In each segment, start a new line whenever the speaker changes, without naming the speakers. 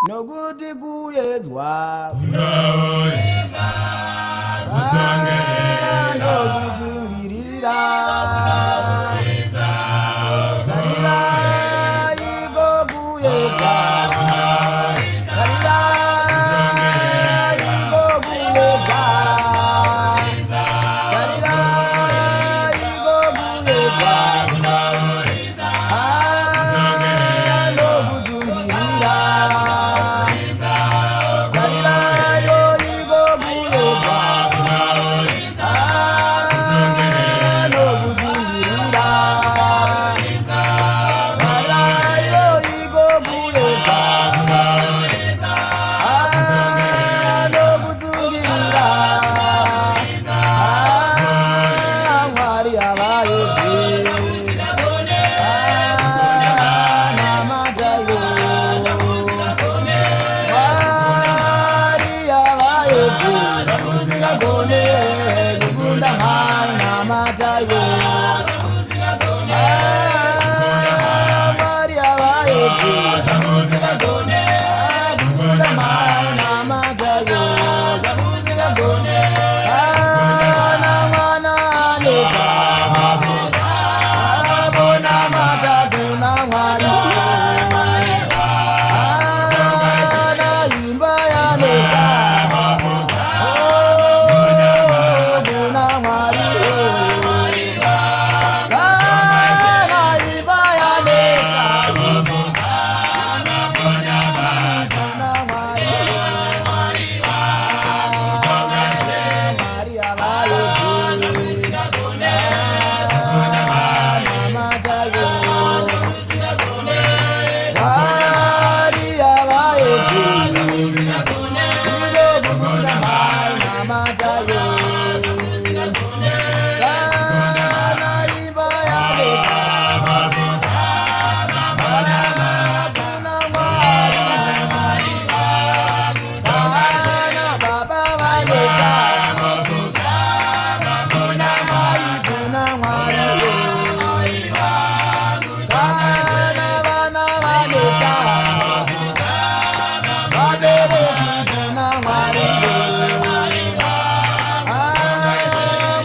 nokuthi kuyezwa
unaoyeza kutangela
nokuzungirira
unaoyeza
tarira iko kuyezwa tarira iko kuyezwa tarira iko kuyezwa
unaoyeza
nokuzungirira tarira yo iko kuyezwa
unaoyeza
nokuzungirira tarira yo iko kuyezwa
unaoyeza
nokuzungirira mwari abayedzi namatayo mwari abayedzi musingagone kukunda mali namatayo mwari abayedzi musingagone kukunda mali namatayo musingagone na mwana aneta abona mata kuna mwari na imba yaneta kuna mwari na imba yaneta kuna mwari mwari abayedzi namatayo mwari abayedzi ibo kukunda mali namatayo kana imba yaneta kuna mwari kana baba vaneta kuna mai kuna mwari kana vana vaneta vabereki kuna mwari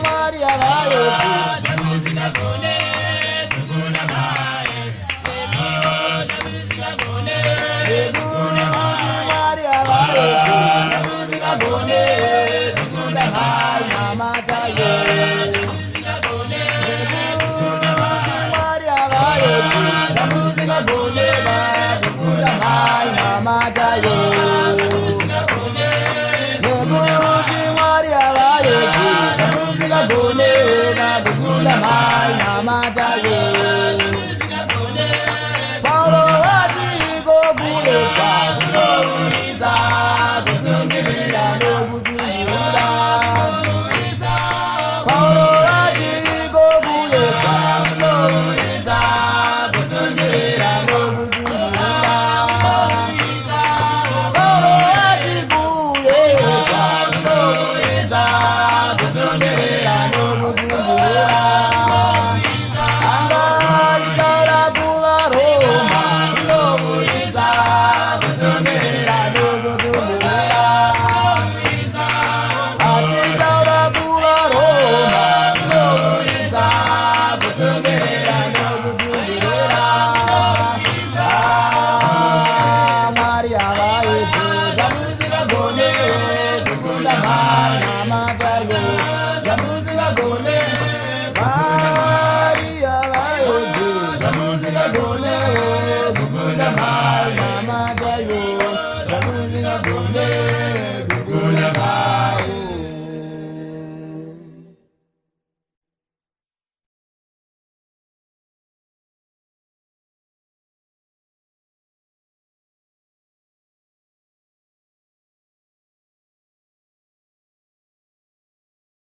mwari avaedzi nekuti mwari avaedzi musingagone kukunda mali namatayo nekuti mwari avaedzi musingagone kukunda mali namatayo nekuti mwari avaedzi musingagone kukunda mali namatayo paulo wati kokuyezwa kunoruisa kuzungirira nokuzungirira paulo wati kokuyezwa kunoruisa kuzungirira nokuzungirira paulo wati kuyezwa kunoruisa kuzungirira nokuzungirira angalitaura kuvaroma kunoruisa kuzungirira nokuzungirira achitaura kuvaroma kunoruisa kuzungirira nokuzungirira mwari avaedzi zvamusingagone kukunda mali namatayo zvamusingagone mwari avaedzi zvamusingagone kukunda mali namatayo zvamusingagone